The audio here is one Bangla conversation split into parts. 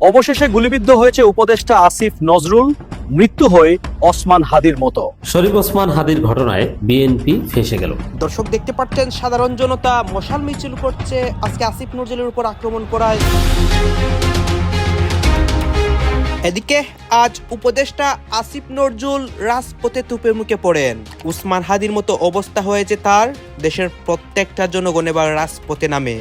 অবশেষে গুলিবিদ্ধ হয়েছে উপদেষ্টা আসিফ নজরুল, মৃত্যু হয় ওসমান হাদির মতো। শরীফ ওসমান হাদির ঘটনায় বিএনপি ফেঁসে গেল। দর্শক দেখতে পাচ্ছেন সাধারণ জনতা মশাল মিছিল করছে আজকে আসিফ নজরুলের উপর আক্রমণ করায়। এদিকে আজ উপদেষ্টা আসিফ নজরুল রাজপথে তুপের মুখে পড়েন। ওসমান হাদির মতো অবস্থা হয়েছে তার, দেশের প্রত্যেকটা জনগণ এবার রাজপথে নামে।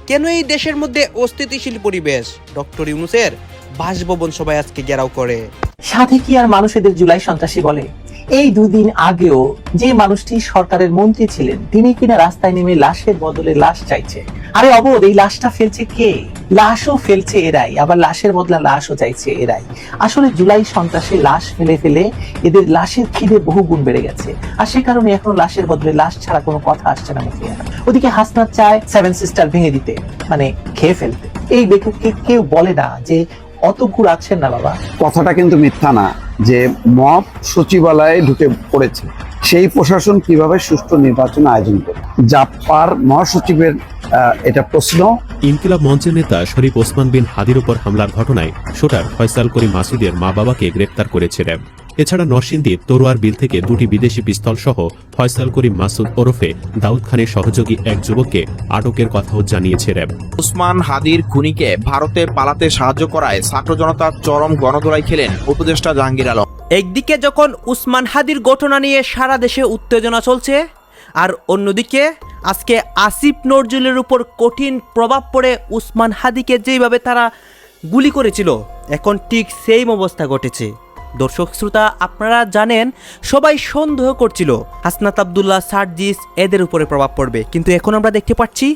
কেন এই দেশের মধ্যে অস্থিতিশীল পরিবেশ? ডক্টর ইউনূসের বাসভবন সবাই আজকে ঘেরাও করে। সাথে কি আর মানুষ এদের জুলাই সন্ত্রাসী বলে? এই দুদিন আগেও যে মানুষটি সরকারের মন্ত্রী ছিলেন তিনি কিনা রাস্তায় নেমে লাশের বদলে লাশ চাইছে। আরে অবোধ, এই লাশটা ফেলছে কে? লাশও ফেলছে এরাই, আবার লাশের বদলা লাশও চাইছে এরাই। আসলে জুলাই সন্ত্রাসী লাশ ফেলে ফেলে এদের লাশের খিদে বহু গুণ বেড়ে গেছে, আর সে কারণে এখন লাশের বদলে লাশ ছাড়া কোনো কথা আসছে না মুখে। ওদিকে হাসনাত চায় 7 সিস্টার ভেঙে দিতে, মানে খেয়ে ফেলতে। এই লেখককে কেউ বলে না যে অত গুড় আছেন না বাবা। কথাটা কিন্তু মিথ্যা না যে মব সচিবালয়ে ঢুকে পড়েছে। সেই প্রশাসন কিভাবে সুষ্ঠু নির্বাচন আয়োজন করে? জাপার মহাসচিবের এটা প্রশ্ন। ইনকিলাব মঞ্চের নেতা শরীফ ওসমান বিন হাদির উপর হামলার ঘটনায় শুটার ফয়সাল করিম মাসুদের মা বাবাকে গ্রেপ্তার করেছে র্যাব। এছাড়া নরসিংদীর তরোয়ার বিল থেকে 2টি বিদেশি পিস্তল সহ ফয়সাল করিম মাসুদ ওরফে দাউদ খানের সহযোগী এক যুবককে আটকের কথাও জানিয়েছে র্যাব। ওসমান হাদির খুনিকে ভারতে পালাতে সাহায্য করায় ছাত্র জনতার চরম গণধোলাই খেলেন উপদেষ্টা জাহাঙ্গীর আলম। একদিকে যখন ওসমান হাদির ঘটনা নিয়ে সারা দেশে উত্তেজনা চলছে, আর অন্যদিকে আজকে আসিফ নজরুলের উপর কঠিন প্রভাব পড়ে ওসমান হাদিকে যেভাবে তারা গুলি করেছিল, এখন ঠিক সেম অবস্থা ঘটেছে। দর্শক শ্রোতা, আপনারা জানেন সবাই সন্দেহ করছিল হাসনাত আব্দুল্লাহ, সার্জিস এদের উপরে প্রভাব পড়বে, কিন্তু এখন আমরা দেখতে পাচ্ছি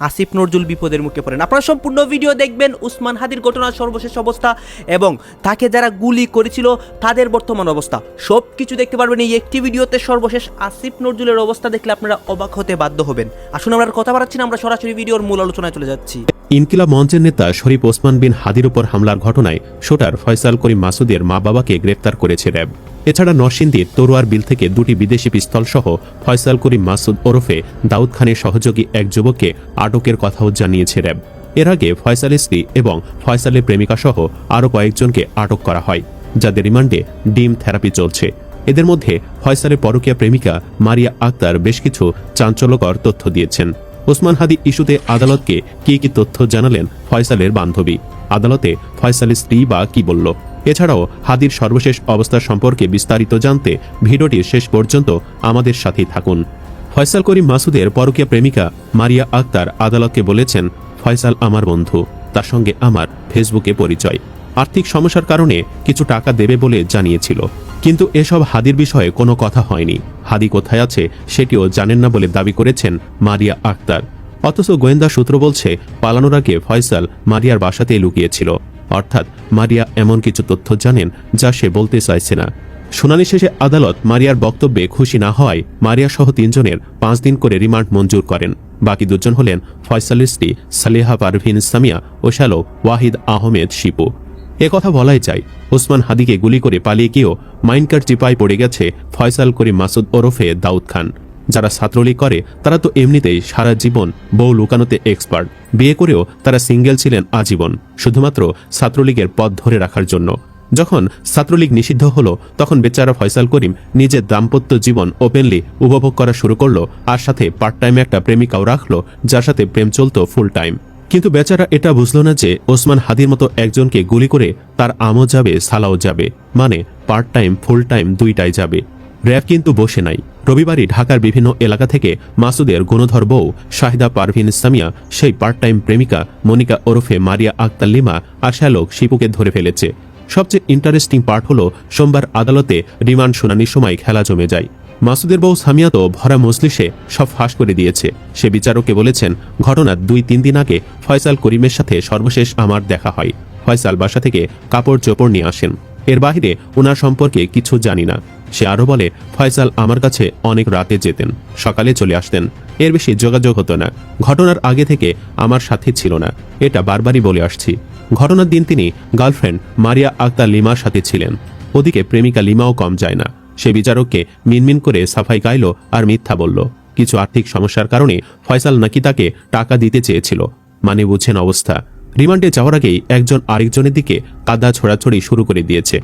আসিফ নজরুল বিপদের মুখে পড়েন। আপনারা সম্পূর্ণ ভিডিও দেখবেন, ওসমান হাদির ঘটনার সর্বশেষ অবস্থা এবং তাকে যারা গুলি করেছিল তাদের বর্তমান অবস্থা সব কিছু দেখতে পারবেন এই একটি ভিডিওতে। সর্বশেষ আসিফ নজরুলের অবস্থা দেখলে আপনারা অবাক হতে বাধ্য হবেন। আসুন আমরা কথা বাড়াচ্ছি না, আমরা সরাসরি ভিডিওর মূল আলোচনায় চলে যাচ্ছি। ইনকিলাব মঞ্চের নেতা শরীফ ওসমান বিন হাদির উপর হামলার ঘটনায় শুটার ফয়সাল করিম মাসুদের মা বাবাকে গ্রেপ্তার করেছে র্যাব। এছাড়া নরসিংদীর তরোয়ার বিল থেকে 2টি বিদেশি পিস্তল সহ ফয়সাল করিম মাসুদ ওরফে দাউদ খানের সহযোগী এক যুবককে আটকের কথাও জানিয়েছে র্যাব। এর আগে ফয়সালের স্ত্রী এবং ফয়সালের প্রেমিকা সহ আরও কয়েকজনকে আটক করা হয়, যাদের রিমান্ডে ডিম থেরাপি চলছে। এদের মধ্যে ফয়সালের পরকীয়া প্রেমিকা মারিয়া আক্তার বেশ কিছু চাঞ্চল্যকর তথ্য দিয়েছেন। ওসমান হাদি ইস্যুতে আদালতকে কি কি তথ্য জানালেন ফয়সালের বান্ধবী? আদালতে ফয়সালের স্ত্রী বা কি বলল? এছাড়াও হাদির সর্বশেষ অবস্থা সম্পর্কে বিস্তারিত জানতে ভিডিওটির শেষ পর্যন্ত আমাদের সাথেই থাকুন। ফয়সাল করিম মাসুদের পরকীয়া প্রেমিকা মারিয়া আক্তার আদালতকে বলেছেন, ফয়সাল আমার বন্ধু, তার সঙ্গে আমার ফেসবুকে পরিচয়। আর্থিক সমস্যার কারণে কিছু টাকা দেবে বলে জানিয়েছিল, কিন্তু এসব হাদির বিষয়ে কোনো কথা হয়নি। হাদি কোথায় আছে সেটিও জানেন না বলে দাবি করেছেন মারিয়া আক্তার। অথচ গোয়েন্দা সূত্র বলছে পালানোর আগে ফয়সাল মারিয়ার বাসাতেই লুকিয়েছিল, অর্থাৎ মারিয়া এমন কিছু তথ্য জানেন যা সে বলতে চাইছে না। শুনানি শেষে আদালত মারিয়ার বক্তব্যে খুশি না হওয়ায় মারিয়া সহ 3 জনের 5 দিন করে রিমান্ড মঞ্জুর করেন। বাকি 2 জন হলেন ফয়সালের স্ত্রী সালেহা পারভিন সামিয়া ও শ্যালক ওয়াহিদ আহমেদ শিপু। কথা বলাই যায়, ওসমান হাদিকে গুলি করে পালিয়ে গিয়েও মাইনকার চিপায় পড়ে গেছে ফয়সাল করিম মাসুদ ওরফে দাউদ খান। যারা ছাত্রলীগ করে তারা তো এমনিতেই সারা জীবন বউ লুকানোতে এক্সপার্ট। বিয়ে করেও তারা সিঙ্গেল ছিলেন আজীবন, শুধুমাত্র ছাত্রলীগের পথ ধরে রাখার জন্য। যখন ছাত্রলীগ নিষিদ্ধ হলো তখন বেচারা ফয়সাল করিম নিজের দাম্পত্য জীবন ওপেনলি উপভোগ করা শুরু করলো, আর সাথে পার্ট টাইমে একটা প্রেমিকাও রাখলো যার সাথে প্রেম চলতো ফুল টাইম। কিন্তু বেচারা এটা বুঝলো না যে ওসমান হাদির মতো একজনকে গুলি করে তার আমও যাবে, সালাও যাবে, মানে পার্ট টাইম ফুল টাইম দুইটাই যাবে। র্যাব কিন্তু বসে নাই। রবিবারই ঢাকার বিভিন্ন এলাকা থেকে মাসুদের গুণধর বউ শাহিদা পারভিন সামিয়া সেই পার্ট টাইম প্রেমিকা মনিকা ওরফে মারিয়া আক্তার লিমা আর শ্যালক শিপুকে ধরে ফেলেছে। সবচেয়ে ইন্টারেস্টিং পার্ট হলো সোমবার আদালতে রিমান্ড শুনানির সময় খেলা জমে যায়। মাসুদের বউ সামিয়া তো ভরা মজলিসে সব ফাঁস করে দিয়েছে। সে বিচারককে বলেছেন, ঘটনার 2-3 দিন আগে ফয়সাল করিমের সাথে সর্বশেষ আমার দেখা হয়। ফয়সাল বাসা থেকে কাপড় চোপড় নিয়ে আসেন, এর বাহিরে ওনার সম্পর্কে কিছু জানি না। সে আরও বলে, ফয়সাল আমার কাছে অনেক রাতে যেতেন, সকালে চলে আসতেন, এর বেশি যোগাযোগ হতো না। ঘটনার আগে থেকে আমার সাথে ছিল না, এটা বারবারই বলে আসছি। ঘটনার দিন তিনি গার্লফ্রেন্ড মারিয়া আক্তার লিমার সাথে ছিলেন। ওদিকে প্রেমিকা লিমাও কম যায় না। সে বিচারককে মিনমিন করে সাফাই গাইল আর মিথ্যা বলল। কিছু আর্থিক সমস্যার কারণে ফয়সাল নাকি তাকে টাকা দিতে চেয়েছিল। মানে বুঝছেন অবস্থা। রিমান্ডে যাওয়ার আগেই একজন আরেকজনের দিকে কাদা ছোড়াছড়ি শুরু করে দিয়েছে।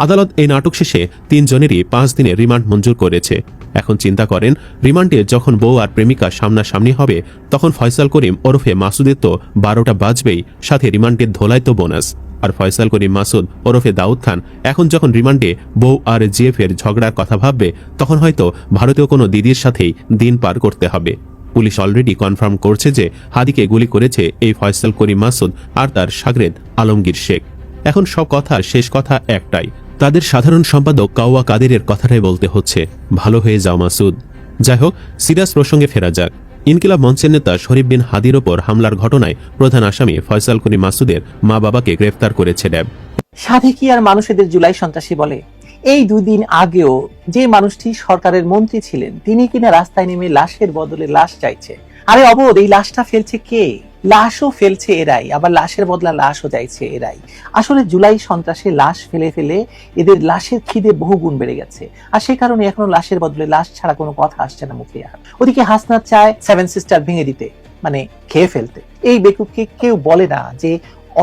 আদালত এই নাটক শেষে 3 জনেরই 5 দিনের রিমান্ড মঞ্জুর করেছে। এখন চিন্তা করেন, রিমান্ডে যখন বউ আর প্রেমিকা সামনাসামনি হবে তখন ফয়সাল করিম ওরফে মাসুদের তো 12টা বাজবেই, সাথে রিমান্ডের ধোলাই তো বোনাস। আর ফয়সাল করিম মাসুদ ওরফে দাউদ খান এখন যখন রিমান্ডে বউ আর জিএফ এর ঝগড়ার কথা ভাববে, তখন হয়তো ভারতীয় কোনো দিদির সাথেই দিন পার করতে হবে। পুলিশ অলরেডি কনফার্ম করছে যে হাদিকে গুলি করেছে এই ফয়সাল করিম মাসুদ আর তার শাগরেদ আলমগীর শেখ। এখন সব কথার শেষ কথা একটাই, তাদের সাধারণ সম্পাদক কাওয়া কাদেরের কথাটাই বলতে হচ্ছে, ভালো হয়ে যাও মাসুদ। যাই হোক, সিরিয়াস প্রসঙ্গে ফেরা যাক। ইনকিলাব মঞ্চের নেতা শরীফ বিন হাদির ওপর হামলার ঘটনায় প্রধান আসামি ফয়সাল করিম মাসুদের মা বাবাকে গ্রেফতার করেছে র্যাব। সাধে কি আর মানুষদের জুলাই সন্ত্রাসী বলে? এই 2 দিন আগেও যে মানুষটি সরকারের মন্ত্রী ছিলেন তিনি কিনা রাস্তায় নেমে লাশের বদলে লাশ চাইছে। আরে অবোধ, এই লাশটা ফেলছে কে? লাশও ফেলছে এরাই, আবার লাশের বদলা লাশও চাইছে এরাই। আসলে জুলাই সন্ত্রাসে লাশ ফেলে ফেলে এদের লাশের খিদে বহুগুণ বেড়ে গেছে, আর সেই কারণে এখনো লাশের বদলে লাশ ছাড়া কোনো কথা আসছে না মুখে। আর ওদিকে হাসনাত চায় 7 সিস্টার ভেঙে দিতে, মানে খেয়ে ফেলতে। এই বেকুবকে কেউ বলে না যে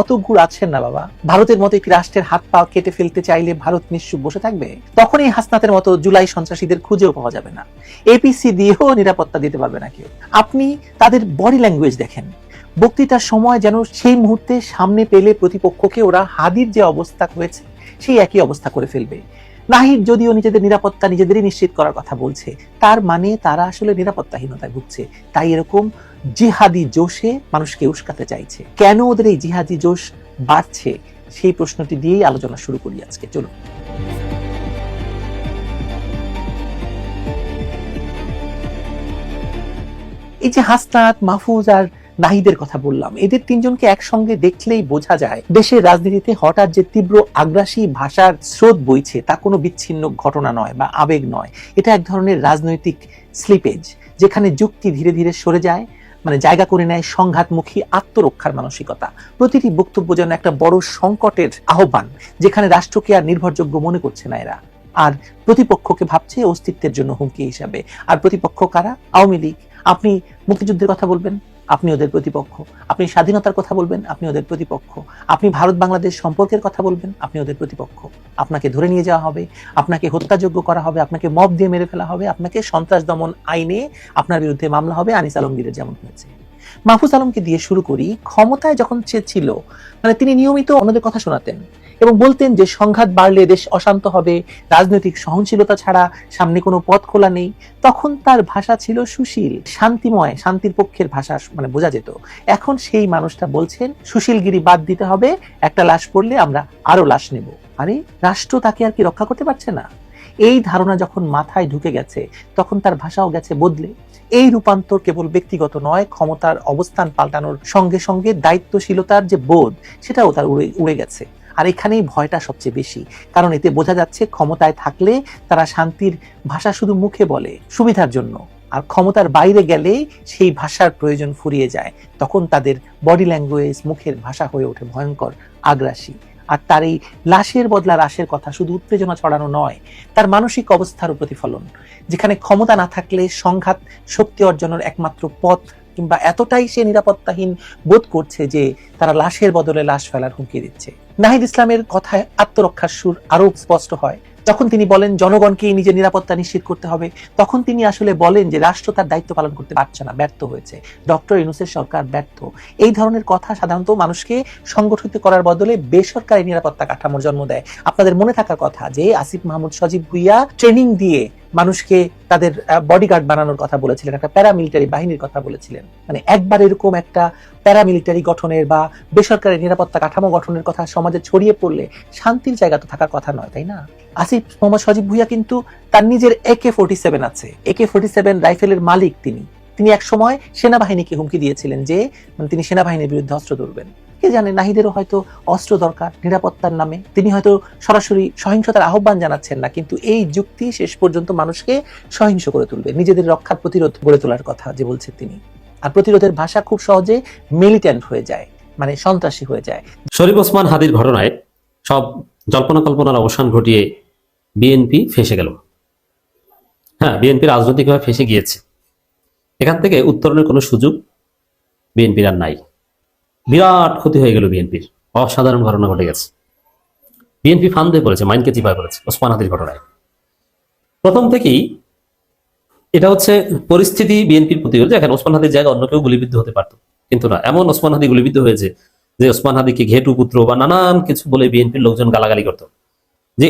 অত গুড় আছেন না বাবা। ভারতের মতো একটি রাষ্ট্রের হাত পা কেটে ফেলতে চাইলে ভারত নিশ্চুপ বসে থাকবে? তখন এই হাসনাতের মতো জুলাই সন্ত্রাসীদের খুঁজেও পাওয়া যাবে না, এপিসি দিয়েও নিরাপত্তা দিতে পারবে না কেউ। আপনি তাদের বডি ল্যাঙ্গুয়েজ দেখেন, বক্তৃতার সময় যেন সেই মুহূর্তে সামনে পেলে প্রতিপক্ষকে ওরা হাদির যে অবস্থা হয়েছে সেই একই অবস্থা করে ফেলবে। নাহিদ যদিও নিজেদের নিরাপত্তা নিজেদেরই নিশ্চিত করার কথা বলছে, তার মানে তারা আসলে নিরাপত্তাহীনতায় ভুগছে, তাই এরকম জিহাদি জোশে মানুষকে উস্কাতে চাইছে। কেন ওদের এই জিহাদি জোশ বাড়ছে সেই প্রশ্নটি দিয়েই আলোচনা শুরু করি আজকে। চলুন। এই যে হাসনাত, মাহফুজ আর নাহিদের কথা বললাম, এদের 3 জনকে একসঙ্গে দেখলেই বোঝা যায় দেশের রাজনীতিতে হঠাৎ যে তীব্র আগ্রাসী ভাষার স্রোত বইছে তা কোনো বিচ্ছিন্ন ঘটনা নয় বা আবেগ নয়। এটা এক ধরনের রাজনৈতিক স্লিপেজ, যেখানে যুক্তি ধীরে ধীরে সরে যায়, মানে জায়গা করে নেয় সংঘাতমুখী আত্মরক্ষার মানসিকতা। প্রতিটি বক্তব্য যেন একটা বড় সংকটের আহ্বান, যেখানে রাষ্ট্রকে আর নির্ভরযোগ্য মনে করছে না এরা, আর প্রতিপক্ষকে ভাবছে অস্তিত্বের জন্য হুমকি হিসাবে। আর প্রতিপক্ষ কারা? আওয়ামী লীগ। আপনি মুক্তিযুদ্ধের কথা বলবেন, আপনি ওদের প্রতিপক্ষ। আপনি স্বাধীনতার কথা বলবেন, আপনি ওদের প্রতিপক্ষ। আপনি ভারত বাংলাদেশ সম্পর্কের কথা বলবেন, আপনি ওদের প্রতিপক্ষ। আপনাকে ধরে নিয়ে যাওয়া হবে, আপনাকে হত্যাযোগ্য করা হবে, আপনাকে মব দিয়ে মেরে ফেলা হবে, আপনাকে সন্ত্রাস দমন আইনে আপনার বিরুদ্ধে মামলা হবে, আনিস আলমগীরের যেমন হয়েছে। মাহফুজ আলমকে দিয়ে শুরু করি। ক্ষমতায় যখন সে ছিল, মানে তিনি নিয়মিত অন্যদের কথা শোনাতেন এবং বলতেন যে সংঘাত বাড়লে দেশ অশান্ত হবে, রাজনৈতিক সহনশীলতা ছাড়া সামনে কোনো পথ খোলা নেই। তখন তার ভাষা ছিল সুশীল, শান্তিময়, শান্তির পক্ষের ভাষা, মানে বোঝা যেত। এখন সেই মানুষটা বলছেন সুশীলগিরি বাদ দিতে হবে, একটা লাশ পড়লে আমরা আরো লাশ নেব। আরে রাষ্ট্র তাকে আর কি রক্ষা করতে পারছে না? এই ধারণা যখন মাথায় ঢুকে গেছে তখন তার ভাষাও গেছে বদলে। এই রূপান্তর কেবল ব্যক্তিগত নয়, ক্ষমতার অবস্থান পাল্টানোর সঙ্গে সঙ্গে দায়িত্বশীলতার যে বোধ সেটাও তার উড়ে গেছে। আর এখানেই ভয়টা সবচেয়ে বেশি, কারণ এতে বোঝা যাচ্ছে ক্ষমতায় থাকলে তারা শান্তির ভাষা শুধু মুখে বলে সুবিধার জন্য, আর ক্ষমতার বাইরে গেলেই সেই ভাষার প্রয়োজন ফুরিয়ে যায়। তখন তাদের বডি ল্যাঙ্গুয়েজ, মুখের ভাষা হয়ে ওঠে ভয়ঙ্কর আগ্রাসী। আর তার এই লাশের বদলা লাশের কথা শুধু উত্তেজনা ছড়ানো নয়, তার মানসিক অবস্থারও প্রতিফলন, যেখানে ক্ষমতা না থাকলে সংঘাত শক্তি অর্জনের একমাত্র পথ, কিংবা এতটাই সে নিরাপত্তাহীন বোধ করছে যে তারা লাশের বদলে লাশ ফেলার হুমকি দিচ্ছে। নাহিদ ইসলামের কথায় আত্মরক্ষার সুর আরো স্পষ্ট হয়। যখন তিনি বলেন জনগণকে নিজের নিরাপত্তা নিশ্চিত করতে হবে, তখন তিনি আসলে বলেন যে রাষ্ট্র তার দায়িত্ব পালন করতে পারছে না, ব্যর্থ হয়েছে, ডক্টর ইউনূসের সরকার ব্যর্থ। এই ধরনের কথা সাধারণত মানুষকে সংগঠিত করার বদলে বেসরকারি নিরাপত্তা কাঠামোর জন্ম দেয়। আপনাদের মনে থাকার কথা যে আসিফ মাহমুদ সজীব ভুইয়া ট্রেনিং দিয়ে মানুষকে তাদের বডিগার্ড বানানোর কথা বলেছিলেন, একটা প্যারামিলিটারি বাহিনীর কথা বলেছিলেন। মানে একবার এরকম একটা প্যারামিলিটারি গঠনের বা বেসরকারি নিরাপত্তা কাঠামো গঠনের কথা সমাজে ছড়িয়ে পড়লে শান্তির জায়গা তো থাকার কথা নয়, তাই না? আসিফ মোহাম্মদ সজীব ভুইয়া কিন্তু তার নিজের AK-47 আছে, AK-47 রাইফেলের মালিক তিনি এক সময় সেনাবাহিনীকে হুমকি দিয়েছিলেন যে তিনি সেনাবাহিনীর বিরুদ্ধে অস্ত্র ধরবেন। কে জানে, নাহিদেরও হয়তো অস্ত্র দরকার নিরাপত্তার নামে। তিনি হয়তো সরাসরি সহিংসতার আহ্বান জানাচ্ছেন না, কিন্তু এই যুক্তি শেষ পর্যন্ত মানুষকে সহিংস করে তুলবে। নিজেদের রক্ষার প্রতিরোধ গড়ে তোলার কথা যে বলছেন তিনি, আর প্রতিরোধের ভাষা খুব সহজে মিলিট্যান্ট হয়ে যায়, মানে সন্ত্রাসী হয়ে যায়। শরীফ ওসমান হাদির ঘটনায় সব জল্পনা কল্পনার অবসান ঘটিয়ে বিএনপি ফেঁসে গেল। হ্যাঁ, বিএনপি রাজনৈতিকভাবে ফেঁসে গিয়েছে। এখান থেকে উত্তরণের কোনো সুযোগ বিএনপির আর নাই। বিরাট ক্ষতি হয়ে গেল বিএনপির, অসাধারণ ঘটনা ঘটে গেছে। বিএনপি ফান্দে পড়েছে, মাইনকে চিপায় পড়েছে ওসমান হাদির ঘটনায়। প্রথম থেকেই এটা হচ্ছে পরিস্থিতি বিএনপির প্রতি, যে এখন ওসমান হাদির জায়গায় অন্য কেউ গুলিবিদ্ধ হতে পারতো, কিন্তু না, এমন ওসমান হাদি গুলিবিদ্ধ হয়েছে যে ওসমান হাদিকে ঘেটু পুত্র বা নানান কিছু বলে বিএনপির লোকজন গালাগালি করতো, যে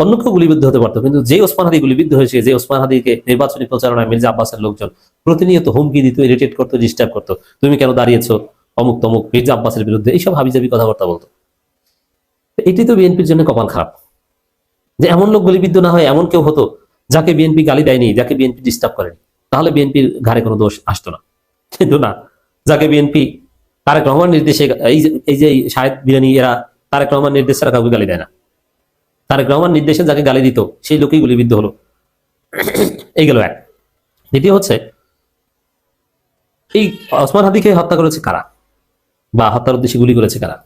অন্য কেউ গুলিবিদ্ধ হতে পারতো, কিন্তু যে ওসমান হাদি গুলিবিদ্ধ হয়েছে, যে ওসমান হাদিকে নির্বাচনী প্রচারণায় মির্জা আব্বাসের লোকজন প্রতিনিয়ত হুমকি দিত, ইরিটেট করতো, ডিস্টার্ব করতো, তুমি কেন দাঁড়িয়েছো অমুক তমুক মির্জা আব্বাসের বিরুদ্ধে, এইসব হাবিজাবি কথাবার্তা বলতো। এটি তো বিএনপির জন্য কপাল খারাপ, যে এমন লোক গুলিবিদ্ধ না হয় এমন কেউ হতো যাকে বিএনপি গালি দেয়নি, যাকে বিএনপি ডিস্টার্ব করেনি, তাহলে বিএনপির ঘাড়ে কোনো দোষ আসতো না। কিন্তু না, যাকে বিএনপি তারেক রহমান নির্দেশে, এই যে শাহেদ বিরানি এরা তারেক রহমান নির্দেশে কাউকে গালি দেয় না, তারেক রহমান নির্দেশে যাকে গালি দিত সেই লোকই গুলিবিদ্ধ হলো। এই গেল এক। দ্বিতীয় হচ্ছে, এই ওসমান হাদিকে হত্যা করেছে কারা বা হত্যার উদ্দেশ্যে গুলি করেছে কারা,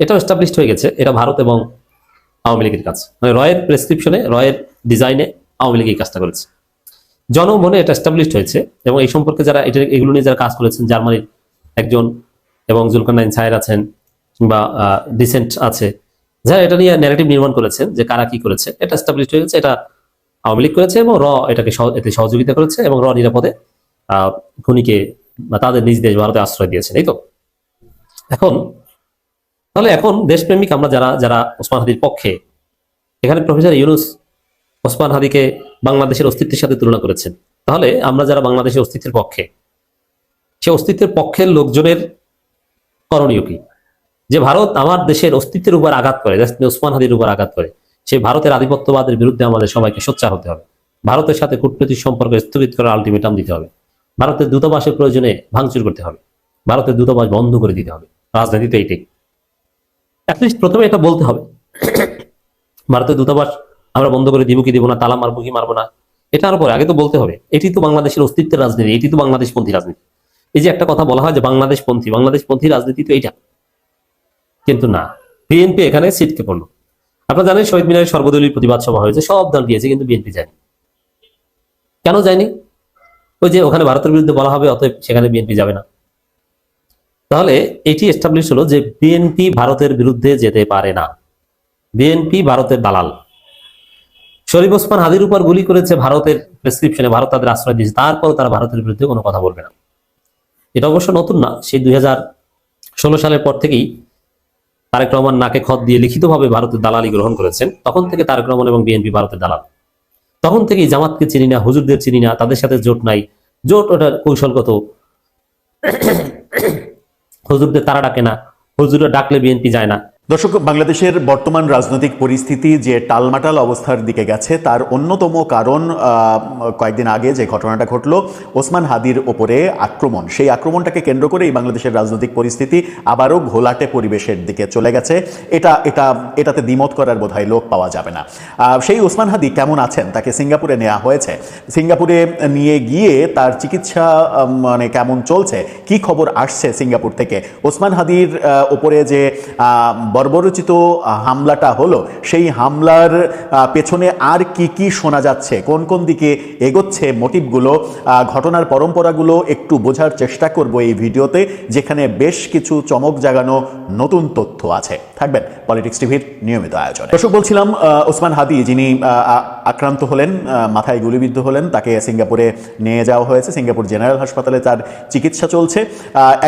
এটাও এস্টাবলিশড হয়ে গেছে। এটা ভারত এবং আওয়ামী লীগের কাজ, মানে রয়ের প্রেসক্রিপশনে, রয়ের ডিজাইনে আওয়ামী লীগ এই কাজটা করেছে। জনমনে এটা এস্টাবলিশড হয়েছে, এবং এই সম্পর্কে যারা এগুলো নিয়ে যারা কাজ করেছেন, জার্মানির একজন এবং জুলকারনাইন সায়ের আছেন, কিংবা ডিসেন্ট আছে, যারা এটা নিয়ে ন্যারেটিভ নির্মাণ করেছেন যে কারা কি করেছে, এটা এস্টাবলিশড হয়ে গেছে। এটা আওয়ামী লীগ করেছে এবং এটাকে এতে সহযোগিতা করেছে, এবং নিরাপদে খুনিকে বা তাদের নিজ দেশ ভারতে আশ্রয় দিয়েছেন। এই তো এখন তাহলে এখন দেশপ্রেমিক আমরা যারা যারা ওসমান হাদির পক্ষে, এখানে প্রফেসর ইউনুস ওসমান হাদিকে বাংলাদেশের অস্তিত্বের সাথে তুলনা করেছেন, তাহলে আমরা যারা বাংলাদেশের অস্তিত্বের পক্ষে, সে অস্তিত্বের পক্ষের লোকজনের করণীয় কি? যে ভারত আমার দেশের অস্তিত্বের উপর আঘাত করে, ওসমান হাদির উপর আঘাত করে, সেই ভারতের আধিপত্যবাদের বিরুদ্ধে আমাদের সবাইকে সোচ্চার হতে হবে। ভারতের সাথে কূটনৈতিক সম্পর্ক স্থগিত করার আলটিমেটাম দিতে হবে। ভারতের দূতাবাসের প্রয়োজনে ভাঙচুর করতে হবে। ভারতের দূতাবাস বন্ধ করে দিতে হবে। রাজনীতিতে এইটাই, অ্যাটলিস্ট প্রথমে এটা বলতে হবে। ভারতের দূতাবাস আমরা বন্ধ করে দিব কি দিব না, তালা মারবো কি মারবো না, এটার পরে আগে তো বলতে হবে। এটি তো বাংলাদেশের অস্তিত্বের রাজনীতি, এটি তো বাংলাদেশপন্থী রাজনীতি। এই যে একটা কথা বলা হয় যে বাংলাদেশপন্থী রাজনীতি তো এইটা, কিন্তু না, বিএনপি এখানে ছিটকে পড়লো। আপনারা জানেন শহীদ মিনারের সর্বদলীয় প্রতিবাদ সভা হয়েছে, সব দল গিয়েছে, কিন্তু বিএনপি যায়নি। কেন যায়নি? ওই যে ওখানে ভারতের বিরুদ্ধে বলা হবে, অতএব সেখানে বিএনপি যাবে না। তাহলে এটি এস্টাবলিশ হলো যে বিএনপি ভারতের বিরুদ্ধে যেতে পারে না। বিএনপি ভারতের দালাল। শরীফ ওসমান হাদির উপর গুলি করেছে ভারতের প্রেসক্রিপশনে, ভারত তাদের আশ্রয় দিয়েছে, তারপর তারা ভারতের বিরুদ্ধে কোনো কথা বলবে না। এটা অবশ্য নতুন না, সেই 2016 সালের পর থেকেই তারেক রহমান নাকে খত দিয়ে লিখিতভাবে ভারতের দালালি গ্রহণ করেছেন। তখন থেকে তারেক রহমান এবং বিএনপি ভারতের দালাল। তখন থেকেই জামাতকে চিনি না, হুজুরদের চিনি না, তাদের সাথে জোট নাই। জোট ওটা কৌশলগত, হুজুরদের তারা ডাকে না, হুজুররা ডাকলে বিএনপি যায় না। দর্শক, বাংলাদেশের বর্তমান রাজনৈতিক পরিস্থিতি যে টালমাটাল অবস্থার দিকে গেছে তার অন্যতম কারণ কয়েকদিন আগে যে ঘটনাটা ঘটলো ওসমান হাদির ওপরে আক্রমণ, সেই আক্রমণটাকে কেন্দ্র করেই বাংলাদেশের রাজনৈতিক পরিস্থিতি আবারও ঘোলাটে পরিবেশের দিকে চলে গেছে। এটাতে দ্বিমত করার বোধহয় লোক পাওয়া যাবে না। সেই ওসমান হাদি কেমন আছেন, তাকে সিঙ্গাপুরে নেওয়া হয়েছে। সিঙ্গাপুরে নিয়ে গিয়ে তার চিকিৎসা মানে কেমন চলছে, কি খবর আসছে সিঙ্গাপুর থেকে? ওসমান হাদির ওপরে যে বর্বরচিত হামলাটা হলো, সেই হামলার পেছনে আর কি কি শোনা যাচ্ছে, কোন কোন দিকে এগোচ্ছে মোটিভগুলো, ঘটনার পরম্পরাগুলো একটু বোঝার চেষ্টা করব এই ভিডিওতে, যেখানে বেশ কিছু চমক জাগানো নতুন তথ্য আছে। থাকবেন পলিটিক্স টিভির নিয়মিত আয়োজনে। দর্শক, বলছিলাম ওসমান হাদি যিনি আক্রান্ত হলেন, মাথায় গুলিবিদ্ধ হলেন, তাকে সিঙ্গাপুরে নিয়ে যাওয়া হয়েছে। সিঙ্গাপুর জেনারেল হাসপাতালে তার চিকিৎসা চলছে।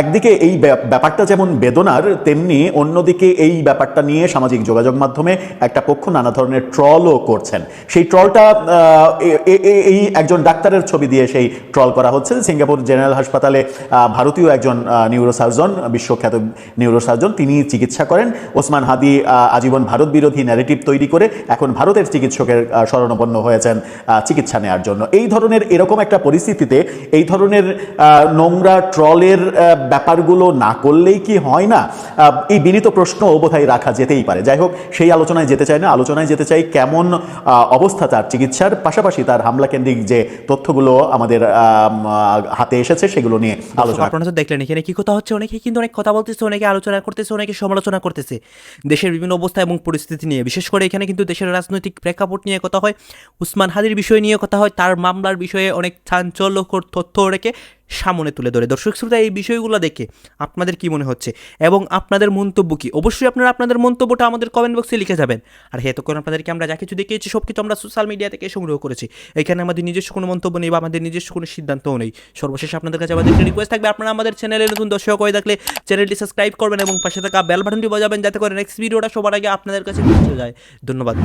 একদিকে এই ব্যাপারটা যেমন বেদনার, তেমনি অন্যদিকে এই ব্যাপারটা নিয়ে সামাজিক যোগাযোগ মাধ্যমে একটা পক্ষ নানা ধরনের ট্রলও করছেন। সেই ট্রলটা এই একজন ডাক্তারের ছবি দিয়ে সেই ট্রল করা হচ্ছে। সিঙ্গাপুর জেনারেল হাসপাতালে ভারতীয় একজন নিউরোসার্জন, বিশ্বখ্যাত নিউরোসার্জন, তিনি চিকিৎসা করেন। ওসমান হাদি আজীবন ভারত বিরোধী ন্যারেটিভ তৈরি করে এখন ভারতের চিকিৎসকের শরণাপন্ন হয়েছেন চিকিৎসা নেওয়ার জন্য। এই ধরনের এরকম একটা পরিস্থিতিতে এই ধরনের নোংরা ট্রলের ব্যাপারগুলো না করলেই কি হয় না? এই বিনীত প্রশ্ন বোধহয় রাখা যেতেই পারে। যাই হোক, সেই আলোচনায় যেতে চাই না, আলোচনায় যেতে চাই কেমন অবস্থা তার চিকিৎসার, পাশাপাশি তার হামলা কেন্দ্রিক যে তথ্যগুলো আমাদের হাতে এসেছে সেগুলো নিয়ে আলোচনা। আপনারা তো দেখলেন এখানে কি কথা হচ্ছে, অনেকে কিন্তু অনেক কথা বলতেছে, অনেকে আলোচনা করতেছে, অনেকে সমালোচনা করতেছে দেশের বিভিন্ন অবস্থা এবং পরিস্থিতি নিয়ে। বিশেষ করে এখানে কিন্তু দেশের রাজনৈতিক প্রেক্ষাপট নিয়ে কথা হয়, উসমান হাদির বিষয় নিয়ে কথা হয়, তার মামলার বিষয়ে অনেক চাঞ্চল্যকর তথ্য রেখে সামনে তুলে ধরে। দর্শক শ্রোতা, এই বিষয়গুলো দেখে আপনাদের কি মনে হচ্ছে এবং আপনাদের মন্তব্য কি? অবশ্যই আপনারা আপনাদের মন্তব্যটা আমাদের কমেন্ট বক্সে লিখে যাবেন। আর তখন আপনাদেরকে আমরা যা কিছু দেখিয়েছি সব কিছু আমরা সোশ্যাল মিডিয়া থেকে সংগ্রহ করেছি। এখানে আমাদের নিজস্ব কোনো মন্তব্য নেই বা আমাদের নিজস্ব কোনো সিদ্ধান্তও নেই। সর্বশেষে আপনাদের কাছে আমাদের একটা রিকোয়েস্ট থাকবে, আপনারা আমাদের চ্যানেলে নতুন দর্শক হয়ে থাকলে চ্যানেলটি সাবস্ক্রাইব করবেন এবং পাশে থাকা বেল বাটনটি বাজাবেন, যাতে করে নেক্সট ভিডিওটা সবার আগে আপনাদের কাছে পৌঁছে যায়। ধন্যবাদ।